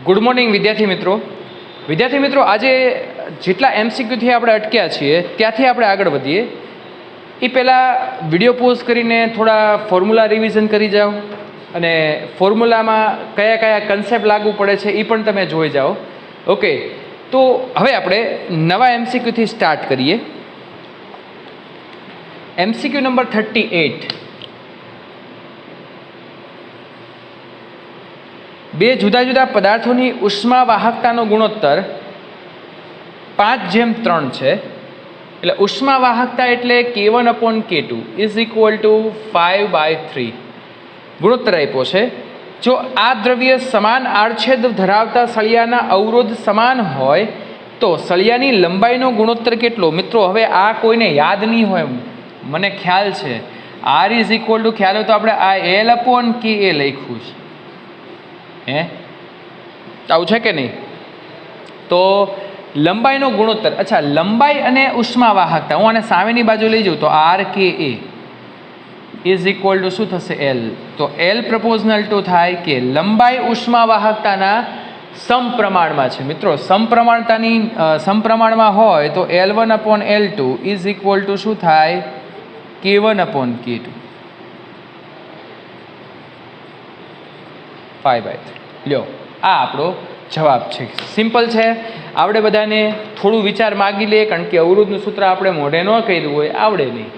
Good morning વિદ્યાર્થી મિત્રો આજે જેટલા એમસીક્યુથી આપણે અટક્યા છીએ ત્યાંથી આપણે આગળ વધીએ એ પહેલાં વિડીયો પોઝ કરીને થોડા ફોર્મ્યુલા રિવિઝન કરી જાઓ અને ફોર્મ્યુલામાં કયા કયા કન્સેપ્ટ લાગુ પડે છે એ પણ તમે જોઈ જાઓ. ઓકે, તો હવે આપણે નવા એમસીક્યુથી સ્ટાર્ટ કરીએ. MCQ number 38. બે જુદા જુદા પદાર્થોની ઉષ્મા વાહકતાનો ગુણોત્તર 5:3 છે. એટલે ઉષ્મા વાહકતા એટલે K1/K2 ઇઝ ઇક્વલ ટુ 5/3 ગુણોત્તર આપ્યો છે. જો આ દ્રવ્ય સમાન આડછેદ ધરાવતા સળિયાના અવરોધ સમાન હોય તો સળિયાની લંબાઈનો ગુણોત્તર કેટલો? મિત્રો હવે આ કોઈને યાદ નહીં હોય, મને ખ્યાલ છે. R ઇઝ ઇક્વલ ટુ ખ્યાલ હોય તો આપણે આ L/Ka લખ્યું છે. આવું છે કે નહીં? તો લંબાઈનો ગુણોત્તર, અચ્છા લંબાઈ અને ઉષ્મા વાહકતા, હું આને સામેની બાજુ લઈ જાઉં તો RKA ઇઝ ઇક્વલ ટુ શું થશે? L. તો L પ્રપોઝનલ ટુ થાય કે લંબાઈ ઉષ્મા વાહકતાના સમપ્રમાણમાં છે. મિત્રો સમપ્રમાણમાં હોય તો L1/L2 ઇઝ ઇક્વલ ટુ શું થાય? K1/K2 5/3. લ્યો, આ આપણો જવાબ છે. સિમ્પલ છે. આપણે બધાને થોડું વિચાર માગી લે, કારણ કે અવરોધનું સૂત્ર આપણે મોઢે ન કર્યું હોય, આવડે નહીં.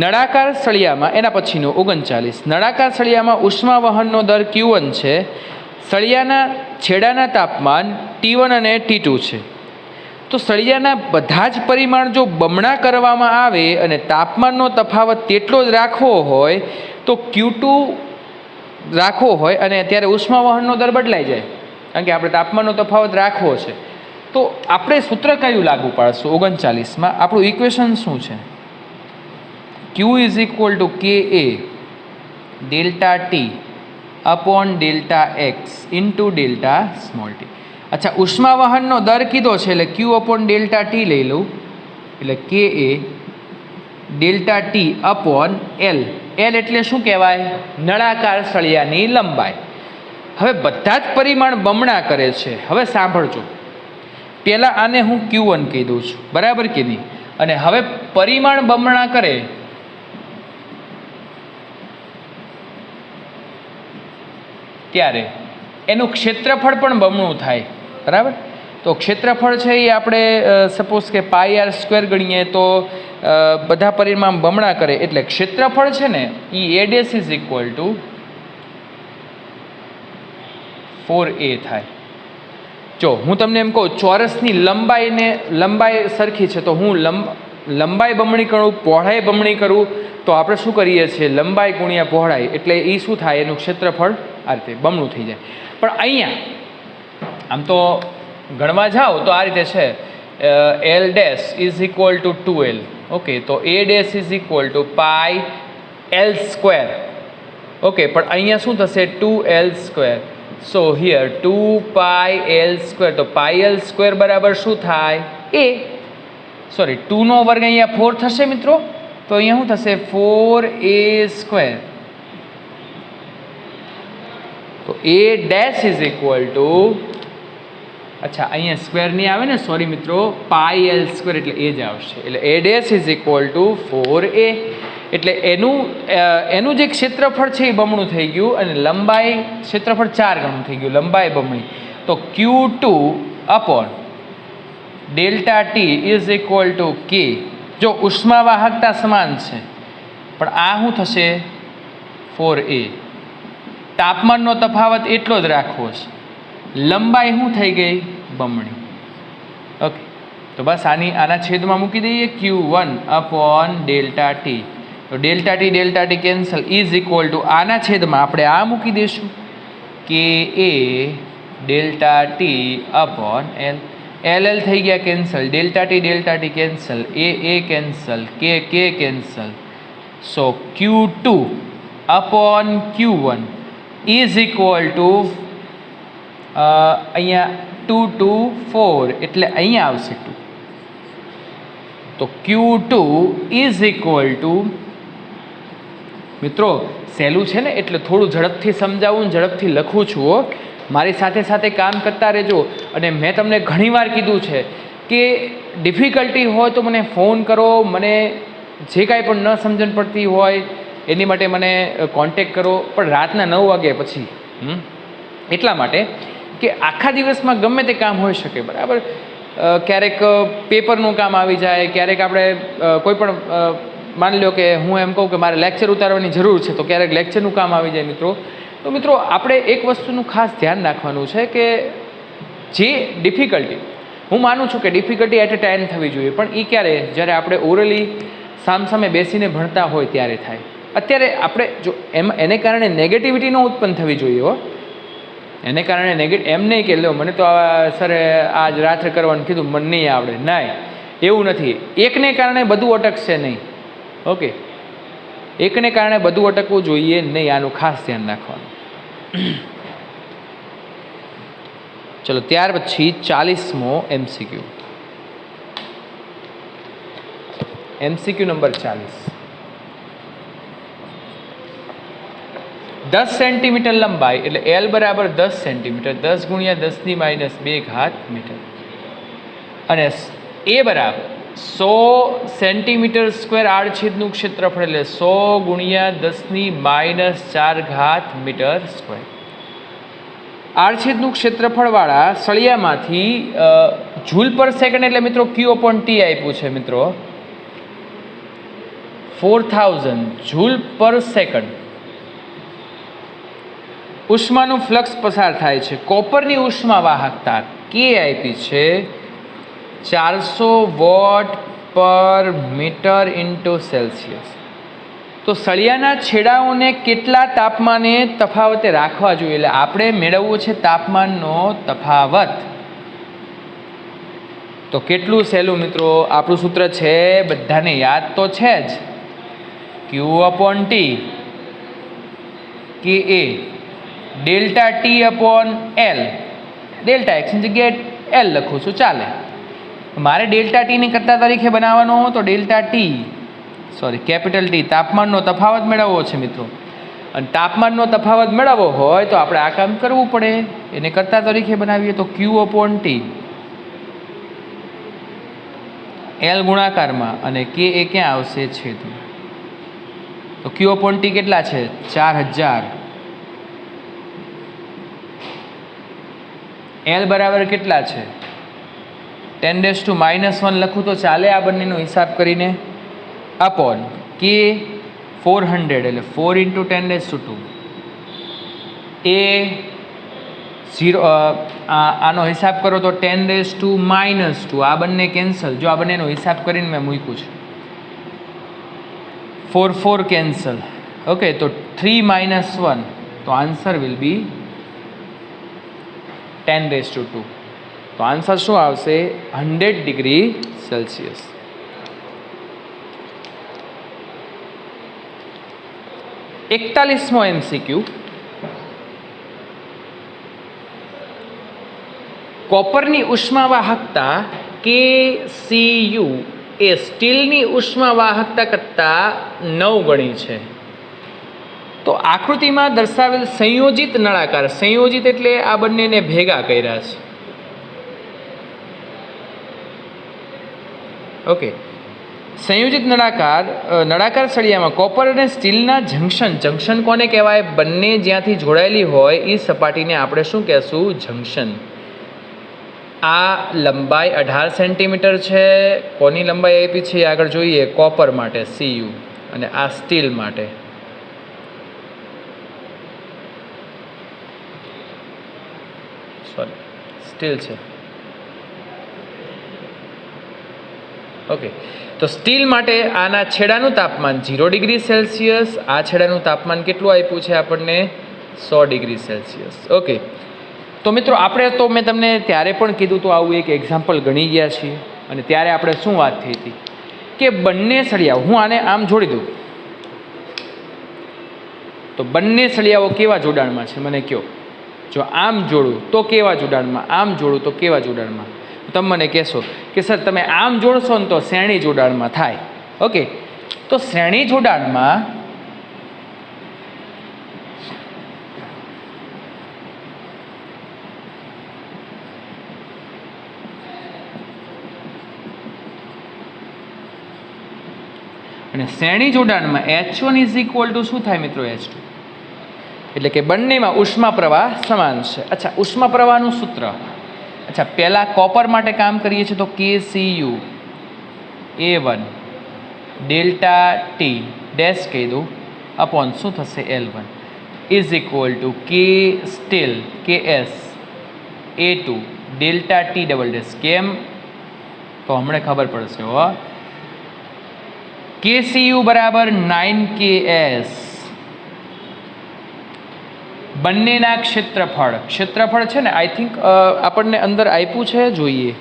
નળાકાર સળિયામાં, એના પછીનો 39, નળાકાર સળિયામાં ઉષ્મા વહનનો દર Q1 છે. સળિયાના છેડાના તાપમાન T1 અને T2 છે. તો સળિયાના બધા જ પરિમાણ જો બમણા કરવામાં આવે અને તાપમાનનો તફાવત તેટલો જ રાખવો હોય તો Q2 રાખવો હોય અને ત્યારે ઉષ્મા વહનનો દર બદલાઈ જાય, કારણ કે આપણે તાપમાનનો તફાવત રાખવો છે. તો આપણે સૂત્ર કયું લાગુ પાડશું? 39માં આપણું ઇક્વેશન શું છે? Q is equal to KA delta T upon delta X into delta small t. અચ્છા, ઉષ્મા વહનનો દર કીધો છે એટલે Q અપોન ડેલ્ટા T લઈ લઉં, એટલે KA delta T upon L. L એટલે શું કહેવાય? નળાકાર સળિયાની લંબાઈ. હવે બધા જ પરિમાણ બમણા કરે છે. હવે સાંભળજો, પહેલાં આને હું Q1 કહી દઉં છું, બરાબર કે નહીં? અને હવે પરિમાણ બમણા કરે ત્યારે એનું ક્ષેત્રફળ પણ બમણું થાય, બરાબર? તો ક્ષેત્રફળ છે એ આપણે સપોઝ કે πr² ગણીએ તો બધા પરિમાણ બમણા કરે એટલે ક્ષેત્રફળ છે ને એ A' is equal to 4A થાય. જો હું તમને એમ કહું ચોરસની લંબાઈ સરખી છે તો હું લંબાઈ બમણી કરું, પહોળાઈ બમણી કરું, તો આપણે શું કરીએ છીએ? લંબાઈ ગુણ્યા પહોળાઈ, એટલે એ શું થાય? એનું ક્ષેત્રફળ આ રીતે બમણું થઈ જાય. પણ અહીંયા આમ તો ગણવા જાઓ તો આ રીતે છે, L' is equal to 2L. Okay, તો A' is equal to πL². Okay, પણ અહીંયા શું થશે? 2L². So here 2πL². તો πL² બરાબર શું થાય? A. સોરી, 2 નો વર્ગ અહીંયા 4 થશે મિત્રો, તો અહીંયા શું થશે? 4A². તો A' ઇઝ ઇક્વલ ટુ, અચ્છા અહીંયા સ્ક્વેર નહીં આવે ને, સોરી મિત્રો, πL² એટલે એ જ આવશે. એટલે A' is equal to 4A. એટલે એનું જે ક્ષેત્રફળ છે એ બમણું થઈ ગયું અને લંબાઈ, ક્ષેત્રફળ 4 ગણું થઈ ગયું, લંબાઈ બમણી. તો Q2 upon delta T is equal to K. જો ઉષ્મા વાહકતા સમાન છે પણ આ શું થશે? 4A. તાપમાનનો તફાવત એટલો જ રાખવો છે, લંબાઈ શું થઈ ગઈ? બમણી. ઓકે, તો બસ આના છેદમાં મૂકી દઈએ Q1 અપોન ડેલ્ટા T. તો delta T cancel is equal to આના છેદમાં આપણે આ મૂકી દઈશું KA delta T upon L. LL થઈ ગયા cancel, delta T cancel, AA cancel, K cancel. So Q2 upon Q1 is equal to અહીંયા 2 2 4 એટલે અહીંયા આવશે 2. તો Q2 ઇઝ ઇક્વલ ટુ મિત્રો સહેલું છે ને એટલે થોડું ઝડપથી સમજાવું ને ઝડપથી લખું છું હો. મારી સાથે સાથે કામ કરતા રહેજો. અને મેં તમને ઘણીવાર કીધું છે કે ડિફિકલ્ટી હોય તો મને ફોન કરો, મને જે કાંઈ પણ ન સમજણ પડતી હોય એની માટે મને કોન્ટેક કરો, પણ રાતના 9 વાગ્યા પછી. એટલા માટે કે આખા દિવસમાં ગમે તે કામ હોઈ શકે, બરાબર. ક્યારેક પેપરનું કામ આવી જાય, ક્યારેક આપણે કોઈ પણ માની લો કે હું એમ કહું કે મારે લેક્ચર ઉતારવાની જરૂર છે તો ક્યારેક લેક્ચરનું કામ આવી જાય મિત્રો. તો મિત્રો આપણે એક વસ્તુનું ખાસ ધ્યાન રાખવાનું છે કે જે ડિફિકલ્ટી, હું માનું છું કે ડિફિકલ્ટી એટ એ ટાઈમ થવી જોઈએ, પણ એ ક્યારે, જ્યારે આપણે ઓરલી સામસામે બેસીને ભણતા હોય ત્યારે થાય. અત્યારે આપણે જો એને કારણે નેગેટિવિટી ન ઉત્પન્ન થવી જોઈએ હો. એને કારણે એમ નહીં કે લો મને તો સરે આજ રાત્રે કરવાનું કીધું મને નહીં આવડે, નહીં, એવું નથી. એકને કારણે બધું અટકશે નહીં. ઓકે, એકને કારણે બધું અટકવું જોઈએ નહીં, આનું ખાસ ધ્યાન રાખવાનું. ચલો ત્યાર પછી 40મો MCQ. MCQ number 40. 10 સેન્ટીમીટર લંબાઈ એટલે L બરાબર 10 સેન્ટીમીટર, 10 ગુણ્યા 10⁻² મીટર, અને A બરાબર 100 સેન્ટીમીટર સ્ક્વેર આડછેદનું ક્ષેત્રફળ એટલે 100 ગુણ્યા 10⁻⁴ મીટર સ્ક્વેર. આડછેદનું ક્ષેત્રફળવાળા સળિયામાંથી જૂલ પર સેકન્ડ એટલે મિત્રો Q/T આપ્યું છે મિત્રો 4000 જૂલ પર સેકન્ડ. ઉષ્માનું ફ્લક્સ પસાર થાય છે. કોપરની ઉષ્મા વાહકતા K આપી છે 400 વોટ પર મીટર ઇન્ટુ સેલ્સિયસ. તો સળિયાના છેડાઓને કેટલા તાપમાને તફાવતે રાખવા જોઈએ, એટલે આપણે મેળવવું છે તાપમાનનો તફાવત. તો કેટલું સહેલું મિત્રો, આપણું સૂત્ર છે બધાને યાદ તો છે જ, Q/T Ka delta T/L. Delta x ની જગ્યાએ L લખું છું, ચાલે. મારે ડેલ્ટા ટી ની કરતા તરીકે બનાવવાનો તો ડેલ્ટા કેપિટલ T તાપમાનનો તફાવત મેળવવો છે મિત્રો. અને તાપમાનનો તફાવત મેળવવો હોય તો આપણે આ કામ કરવું પડે. એને કરતા તરીકે બનાવીએ તો Q/T L ગુણાકારમાં અને K એ ક્યાં આવશે છેદમાં. તો Q/T કેટલા છે 4000. L બરાબર કેટલા છે 10⁻⁻1 લખું તો ચાલે આ બંનેનો હિસાબ કરીને, અપોન K 400 એટલે 4 × 10⁻². A 0 આનો હિસાબ કરો તો 10⁻². આ બંને કેન્સલ, જો આ બંનેનો હિસાબ કરીને મેં મૂક્યું છે 4 4 કેન્સલ. ઓકે, તો 3 - 1, તો આન્સર વિલ બી 10⁻². તો આન્સર શું આવશે 100 ડિગ્રી સેલ્સિયસ. એકતાલીસમો MCQ. કોપરની ઉષ્માવાહકતા KCu એ સ્ટીલની ઉષ્માવાહકતા કરતાં 9 ગણી છે. તો આકૃતિમાં દર્શાવેલ સંયોજિત નળાકાર, સંયોજિત એટલે આ બંનેને ભેગા કર્યા છે. ઓકે, સંયોજિત નળાકાર સળિયામાં કોપર અને સ્ટીલના જંકશન કોને કહેવાય, બંને જ્યાંથી જોડાયેલી હોય એ સપાટીને આપણે શું કહેશું, જંકશન. આ લંબાઈ 18 સેન્ટીમીટર છે. કોની લંબાઈ આપી છે આગળ જોઈએ, કોપર માટે Cu અને આ સ્ટીલ માટે. સ્ટીલ છે. ઓકે, તો સ્ટીલ માટે આના છેડાનું તાપમાન 0 ડિગ્રી સેલ્સિયસ, આ છેડાનું તાપમાન કેટલું આપ્યું છે આપણને 100 ડિગ્રી સેલ્સિયસ. ઓકે, તો મિત્રો આપણે તો મેં તમને ત્યારે પણ કીધું તો આવું એક એક્ઝામ્પલ ગણી ગયા છીએ. અને ત્યારે આપણે શું વાત થઈ હતી કે બંને સળિયાઓ, હું આને આમ જોડી દઉં તો બંને સળિયાઓ કેવા જોડાણમાં છે મને કહો. જો આમ જોડું તો કેવા જોડાણમાં, આમ જોડું તો કેવા જોડાણમાં. તમે મને કહેશો કે સર તમે આમ જોડશો ને તો શ્રેણી જોડાણમાં થાય. ઓકે, તો શ્રેણી જોડાણમાં અને શ્રેણી જોડાણમાં H1 ઇઝ ઇક્વલ ટુ શું થાય મિત્રો? H2. એટલે કે બંનેમાં ઉષ્મા પ્રવાહ સમાન છે. અચ્છા, ઉષ્મા પ્રવાહનું સૂત્ર. અચ્છા, પહેલાં કોપર માટે કામ કરીએ છીએ તો KCU A1 delta T dash કહી દઉં અપોન શું થશે L1 ઇઝ ઇક્વલ ટુ કે steel KS A2 delta T double dash. કેમ તો હમણાં ખબર પડશે હો. KCU બરાબર 9KS. બંનેના ક્ષેત્રફળ છે ને, આઈ થિંક આપણને અંદર આપ્યું છે, જોઈએ.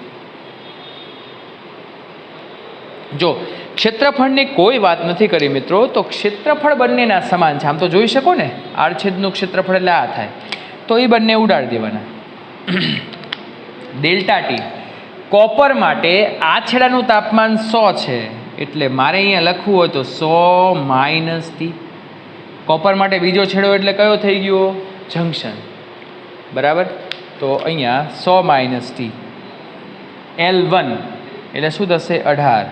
જો ક્ષેત્રફળની કોઈ વાત નથી કરી મિત્રો, તો ક્ષેત્રફળ બંનેના સમાન છે. આમ તો જોઈ શકો ને, આડછેદનું ક્ષેત્રફળ એટલે આ થાય, તો એ બંને ઉડાડી દેવાના. ડેલ્ટા ટી કોપર માટે આ છેડાનું તાપમાન 100 છે, એટલે મારે અહીંયા લખવું હોય તો 100 માઇનસ ટી. કોપર માટે બીજો છેડો એટલે કયો થઈ ગયો? જંક્શન. બરાબર, તો અહીંયા 100 માઇનસ ટી. L1 એટલે શું થશે? 18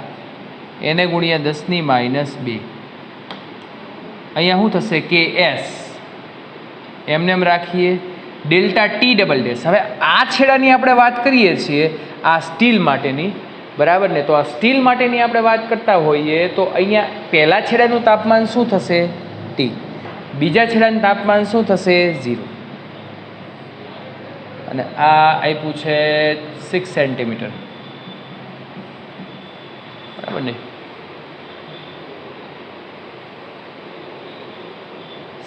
એને ગુણ્યા 10 માઇનસ 2. અહીંયા શું થશે? KS એમને એમ રાખીએ. Delta T double dash. હવે આ છેડાની આપણે વાત કરીએ છીએ, આ સ્ટીલ માટેની, બરાબર ને? તો આ સ્ટીલ માટેની આપણે વાત કરતા હોઈએ તો અહીંયા પહેલા છેડાનું તાપમાન શું થશે? ટી. બીજા છેડાનું તાપમાન શું થશે? 0. અને આ આપ્યું છે 6 સેન્ટીમીટર, બરાબર ને?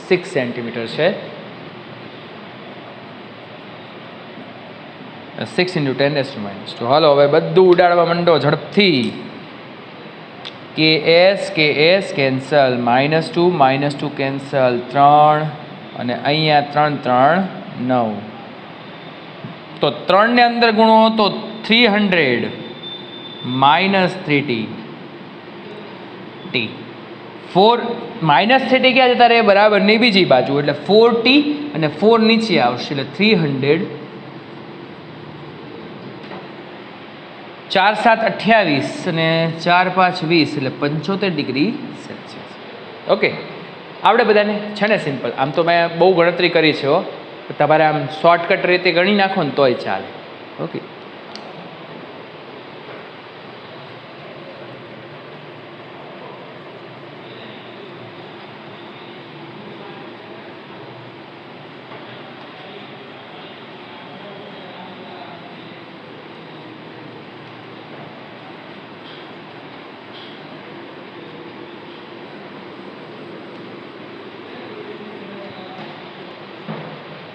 6 સેન્ટીમીટર છે. 6 × 10⁻². હાલો હવે બધું ઉડાડવા માંડો ઝડપથી. KS કેન્સલ, -2 કેન્સલ, 3 અને અહીંયા 3 3 9. તો 3 ને અંદર ગુણો તો 300 -3T. 4 -3T ક્યાં જતા રહે? બરાબર ની બીજી બાજુ, એટલે 4T અને 4 નીચે આવશે, એટલે 300. 4 7 28 અને 4 5 20, એટલે 75 ડિગ્રી સેલ્સિયસ. ઓકે, આપણે બધાને છે ને સિમ્પલ. આમ તો મેં બહુ ગણતરી કરી છે હો, તમારે આમ શોર્ટકટ રીતે ગણી નાખો ને તોય ચાલે. ઓકે,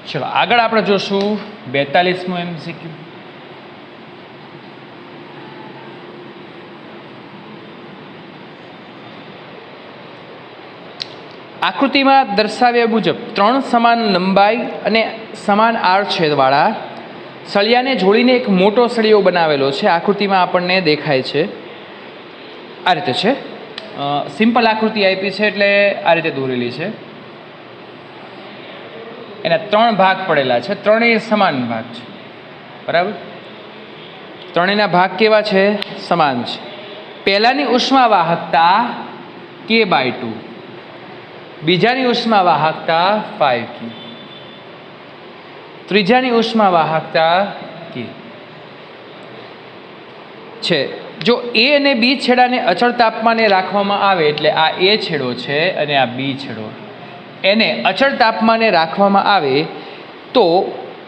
ચલો આગળ આપણે જોશું 42મો MCQ. આકૃતિમાં દર્શાવ્યા મુજબ 3 સમાન લંબાઈ અને સમાન આડછેદવાળા સળિયાને જોડીને એક મોટો સળિયો બનાવેલો છે. આકૃતિમાં આપણને દેખાય છે આ રીતે છે. સિમ્પલ આકૃતિ આપી છે એટલે આ રીતે દોરેલી છે. એના 3 ભાગ પડેલા છે, ત્રણેય સમાન ભાગ છે, બરાબર? ત્રણેયના ભાગ કેવા છે? સમાન છે. પહેલાની ઉષ્મા વાહકતા K/2, બીજાની ઉષ્મા વાહકતા 5K, ત્રીજાની ઉષ્મા વાહકતા K છે. જો A અને B છેડાને અચળ તાપમાને રાખવામાં આવે, એટલે આ A છેડો છે અને આ B છેડો, એને અચળ તાપમાને રાખવામાં આવે તો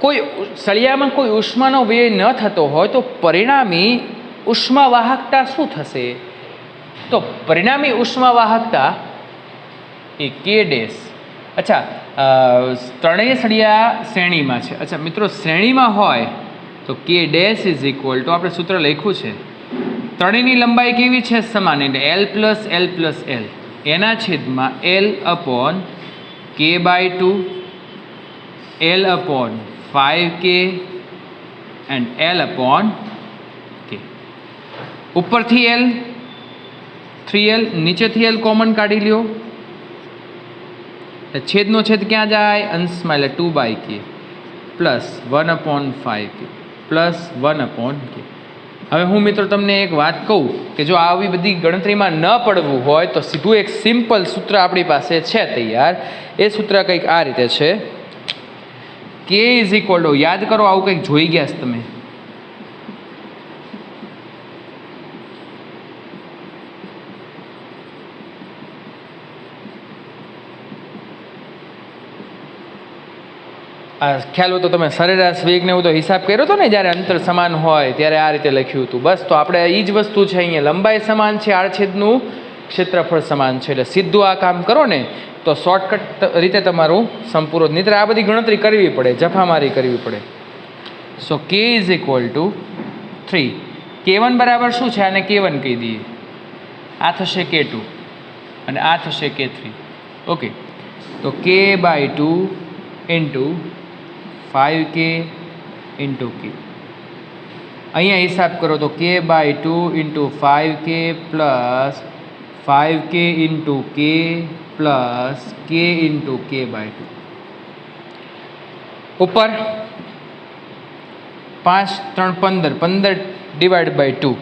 કોઈ સળિયામાં કોઈ ઉષ્માનો વ્યય ન થતો હોય તો પરિણામી ઉષ્મા વાહકતા શું થશે? તો પરિણામી ઉષ્મા વાહકતા એ K ડેશ. અચ્છા, ત્રણેય સળિયા શ્રેણીમાં છે. અચ્છા મિત્રો, શ્રેણીમાં હોય તો K dash is equal to, આપણે સૂત્ર લખ્યું છે, ત્રણેયની લંબાઈ કેવી છે? સમાન, એટલે L plus L plus L એના છેદમાં L upon K/2, L upon 5K and L upon K. ઉપરથી L 3L, નીચેથી L કોમન કાઢી લ્યો, છેદનો છેદ ક્યાં જાય? અંશમાં, એટલે 2/K plus 1/5K plus 1/K. હવે હું મિત્રો તમને એક વાત કહું કે જો આવી બધી ગણતરીમાં ન પડવું હોય તો સીધું એક સિમ્પલ સૂત્ર આપણી પાસે છે તૈયાર. એ સૂત્ર કંઈક આ રીતે છે, કે ઇઝ ઇક્વલ ટુ, યાદ કરો આવું કંઈક જોઈ ગયા છો તમે, આ ખ્યાલ હોય તો તમે સરેરાશ વેગ ને એવું તો હિસાબ કર્યો હતો ને જ્યારે અંતર સમાન હોય ત્યારે આ રીતે લખ્યું હતું. બસ તો આપણે એ જ વસ્તુ છે, અહીંયા લંબાઈ સમાન છે, આડછેદનું ક્ષેત્રફળ સમાન છે, એટલે સીધું આ કામ કરો ને તો શોર્ટકટ રીતે તમારું સંપૂર્ણ, નહીં આ બધી ગણતરી કરવી પડે, જફામારી કરવી પડે. સો કે ઇઝ ઇક્વલ ટુ 3. K1 બરાબર શું છે, આને K1 કહી દઈએ, આ થશે K2 અને આ થશે K3. ઓકે, તો K/2 into 5K into K, અહીંયા હિસાબ કરો તો K/2 into 5K plus 5K into K plus K into K/2. ઉપર 5 3 15, 15 ડિવાઈડ બાય 2,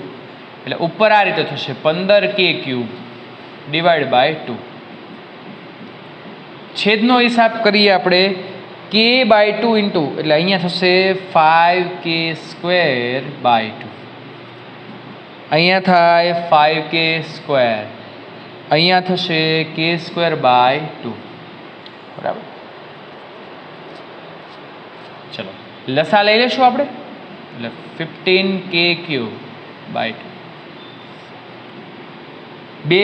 એટલે ઉપર આ રીતે થશે 15K³ ડિવાઈડ બાય 2. છેદનો હિસાબ કરીએ આપણે, K/2 ઇન્ટુ, એટલે અહીંયા થશે 5K²/2, અહીંયા થાય 5K², અહીંયા થશે K²/2. બરાબર, ચલો લસા લઈ લેશું આપણે, એટલે 15K³/2. બે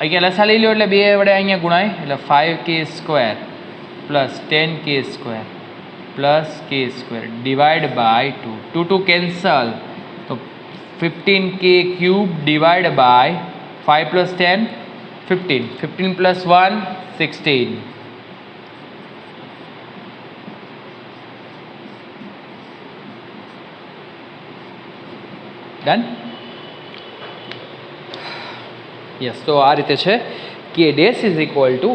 અહીંયા લસા લઈ લો એટલે 2 વડે અહીંયા ગુણાય, એટલે 5K² પ્લસ 10K² પ્લસ K² ડિવાઈડ બાય 2. 2 2 કેન્સલ, તો 15K³ divide by 5 plus 10 15, 15 plus 1 16. Done? Yes, તો આ રીતે છે કે ડેશ ઇઝ ઇક્વલ ટુ,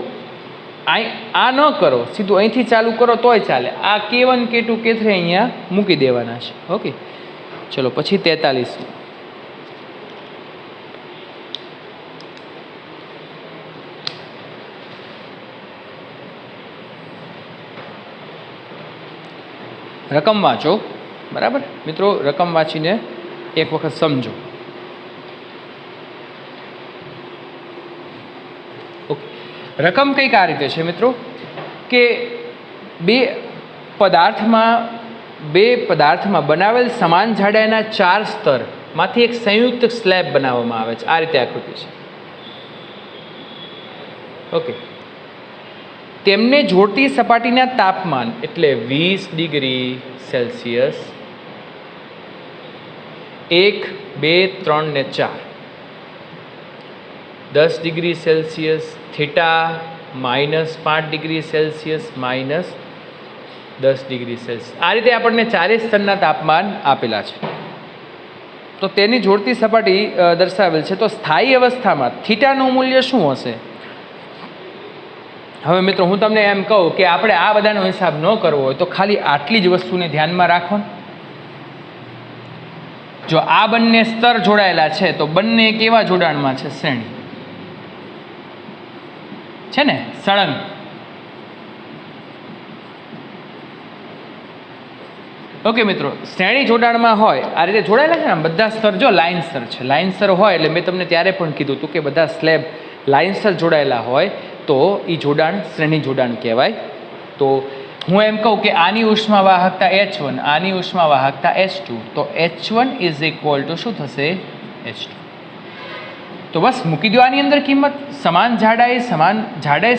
આ ન કરો, સીધું અહીંથી ચાલુ કરો તોય ચાલે, આ K1 K2 K3 અહીંયા મૂકી દેવાના છે. ઓકે, ચલો પછી 43. રકમ વાંચો, બરાબર મિત્રો, રકમ વાંચીને એક વખત સમજો. ઓકે, રકમ કંઈક આ રીતે છે મિત્રો, કે બે પદાર્થમાં બનાવેલ સમાન જાડાઈના 4 સ્તરમાંથી એક સંયુક્ત સ્લેબ બનાવવામાં આવે છે. આ રીતે આકૃતિ છે. ઓકે, તેમને જોડતી સપાટીના તાપમાન એટલે 20 ડિગ્રી સેલ્સિયસ 1 2 3 ને 4, 10 degree Celsius, theta -5 degree Celsius -10 degree Celsius, આ રીતે આપણને 4 સ્તરના તાપમાન આપેલા છે. તો તેની જોડતી સપાટી દર્શાવેલ છે. તો સ્થાયી અવસ્થામાં થીટાનું મૂલ્ય શું હશે? હવે મિત્રો હું તમને એમ કહું કે આપણે આ બધાનો હિસાબ ન કરવો હોય તો ખાલી આટલી જ વસ્તુને ધ્યાનમાં રાખો. જો આ બંને સ્તર જોડાયેલા છે તો બંને કેવા જોડાણમાં છે? શ્રેણી છે ને, સળંગ. ઓકે મિત્રો, શ્રેણી જોડાણમાં હોય આ રીતે જોડાયેલા છે ને બધા સ્તર, જો લાઇનસર છે, લાઇનસર હોય એટલે મેં તમને ત્યારે પણ કીધું હતું કે બધા સ્લેબ લાઇનસર જોડાયેલા હોય તો એ જોડાણ શ્રેણી જોડાણ કહેવાય. તો હું એમ કહું કે આની ઉષ્મા વાહકતા H1, આની ઉષ્મા વાહકતા H2, તો H1 ઇઝ ઇક્વલ ટુ શું થશે? H2. તો બસ મૂકી દો આની અંદર કિંમત. સમાન જાડાઈ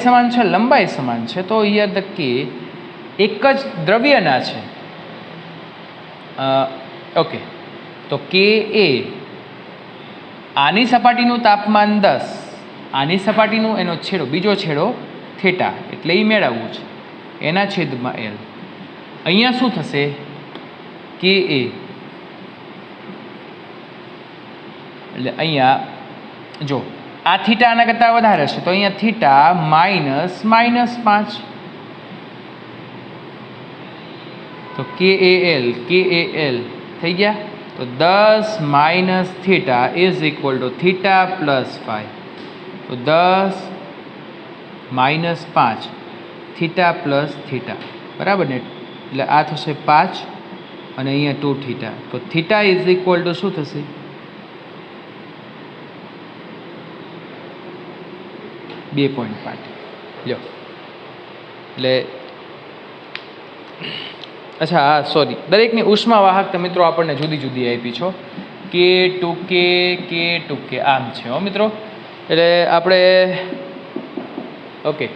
સમાન છે, લંબાઈ સમાન છે, તો હિયર ધ કે એક જ દ્રવ્યના છે. ઓકે, તો કે એ આની સપાટીનું તાપમાન 10, આની સપાટીનું એનો છેડો, બીજો છેડો થીટા, એટલે એ મેળવવું છે, એના છેદમાં L. અહીંયા શું થશે? કે એ, એટલે અહીંયા જો આ થીટા આના કરતાં વધારે છે તો અહીંયા થીટા -5, તો KAL થઈ ગયા. તો 10 minus theta is equal to theta plus 5. તો 10 માઇનસ 5 થીટા પ્લસ થીટા, બરાબર ને? એટલે આ થશે 5 અને અહીંયા 2 થીટા. તો થીટા ઇઝ ઇક્વલ ટુ શું થશે? 2.5. લો એટલે અચ્છા હા સોરી, દરેકની ઉષ્મા વાહકતા મિત્રો આપણને જુદી જુદી આપી છો. K2K આમ છે હો મિત્રો. એટલે આપણે ઓકે,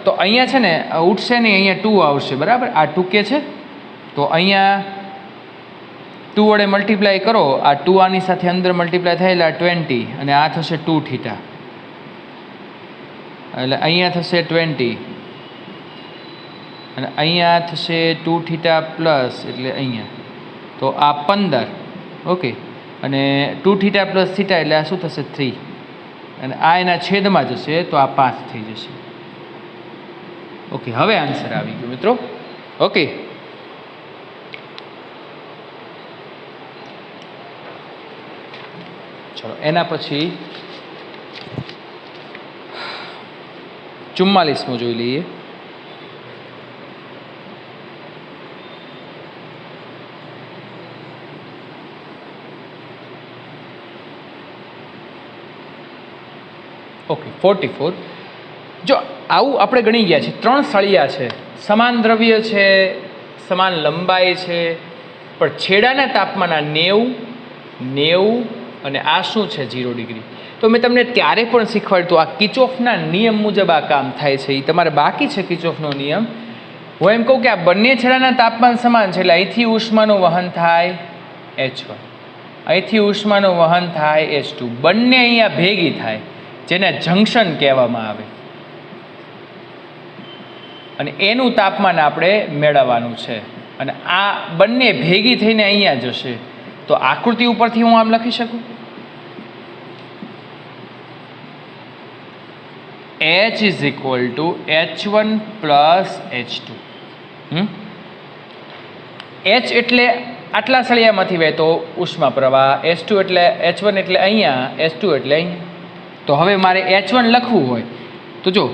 તો અહીંયા છે ને ઉઠશે નહીં, અહીંયા 2 આવશે, બરાબર? આ 2K છે તો અહીંયા 2 વડે મલ્ટીપ્લાય કરો. આ 2 આની સાથે અંદર મલ્ટીપ્લાય થાય એટલે આ 20 અને આ થશે 2 થીટા. એટલે અહીંયા થશે 20 અને અહીંયા થશે 2 થીટા પ્લસ એટલે અહીંયા તો આ 15. ઓકે, અને 2 થીટા પ્લસ થીટા એટલે આ શું થશે? 3 અને આ એના છેદમાં જશે તો આ 5 થઈ જશે. ઓકે, હવે આન્સર આવી ગયો મિત્રો. ઓકે, ચલો એના પછી 44મો જોઈ લઈએ. ઓકે 44. જો આવું આપણે ગણી ગયા છે, 3 સળિયા છે, સમાન દ્રવ્ય છે, સમાન લંબાઈ છે, પણ છેડાના તાપમાન આ 90 અને આ શું છે 0 ડિગ્રી. તો મેં તમને ત્યારે પણ શીખવાડ્યું આ કિર્ચોફના નિયમ મુજબ આ કામ થાય છે. એ તમારે બાકી છે કિર્ચોફનો નિયમ. હું એમ કહું કે આ બંને છેડાના તાપમાન સમાન છે એટલે અહીંથી ઉષ્માનું વહન થાય H1, અહીંથી ઉષ્માનું વહન થાય H2. બંને અહીંયા ભેગી થાય જેને જંક્શન કહેવામાં આવે અને એનું તાપમાન આપણે મેળવવાનું છે. અને આ બંને ભેગી થઈને અહીંયા જશે. તો આકૃતિ ઉપરથી હું આમ લખી શકું, H is equal to H1 plus H2. H એટલે આટલા સળિયામાંથી વહેતો ઉષ્મા પ્રવાહ, H2 એટલે H1 એટલે અહીંયા, H2 એટલે અહીંયા. તો હવે મારે H1 લખવું હોય તો જો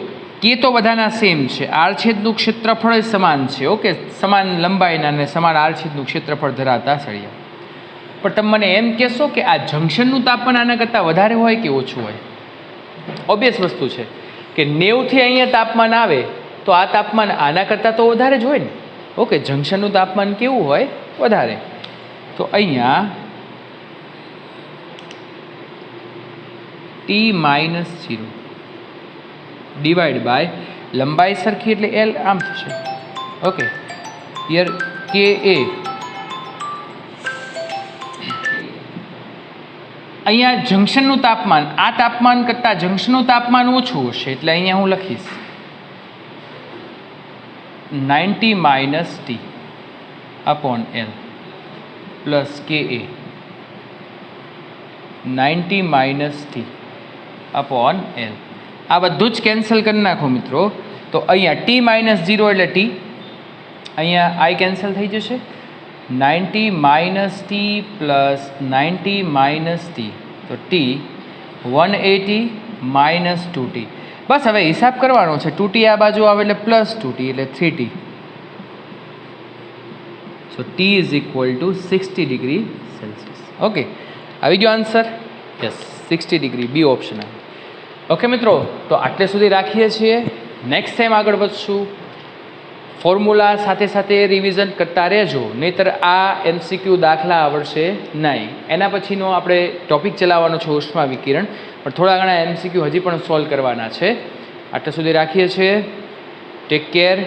કે તો બધાના સેમ છે, આડછેદનું ક્ષેત્રફળ સમાન છે. ઓકે, સમાન લંબાઈના અને સમાન આડછેદનું ક્ષેત્રફળ ધરાવતા સળિયા. પણ તમે મને એમ કહેશો કે આ જંક્શનનું તાપમાન આના કરતાં વધારે હોય કે ઓછું હોય? ઓબ્વિયસ વસ્તુ છે કે 90થી અહીંયા તાપમાન આવે તો આ તાપમાન આના કરતાં તો વધારે જ હોય ને. ઓકે, જંક્શનનું તાપમાન કેવું હોય? વધારે. તો અહીંયા T-0 ડિવાઈડ બાય લંબાઈ સરખી એટલે L આમ થશે. ઓકે, હિયર KA અહીંયા જંક્શનનું તાપમાન આ તાપમાન કરતાં જંક્શનનું તાપમાન ઓછું હશે એટલે અહીંયા હું લખીશ 90 - T upon L plus KA 90 - T upon L. આ બધું જ કેન્સલ કરી નાખો મિત્રો. તો અહીંયા T-0 એટલે T, અહીંયા I કેન્સલ થઈ જશે. 90 - T plus 90 - T તો T 180 - 2T. બસ હવે હિસાબ કરવાનો છે. 2T આ બાજુ આવે એટલે પ્લસ 2T એટલે 3T. So T is equal to 60 degree Celsius. Okay, આવી ગયો answer? Yes, 60 degree, B option આવે. ઓકે મિત્રો, તો આટલે સુધી રાખીએ છીએ. નેક્સ્ટ ટાઈમ આગળ વધશું. ફોર્મ્યુલા સાથે સાથે રિવિઝન કરતા રહેજો, નહીંતર આ MCQ દાખલા આવડશે નહીં. એના પછીનો આપણે ટોપિક ચલાવવાનો છે ઉષ્મા વિકિરણ, પણ થોડા ઘણા MCQ હજી પણ સોલ્વ કરવાના છે. આટલા સુધી રાખીએ છીએ. Take care.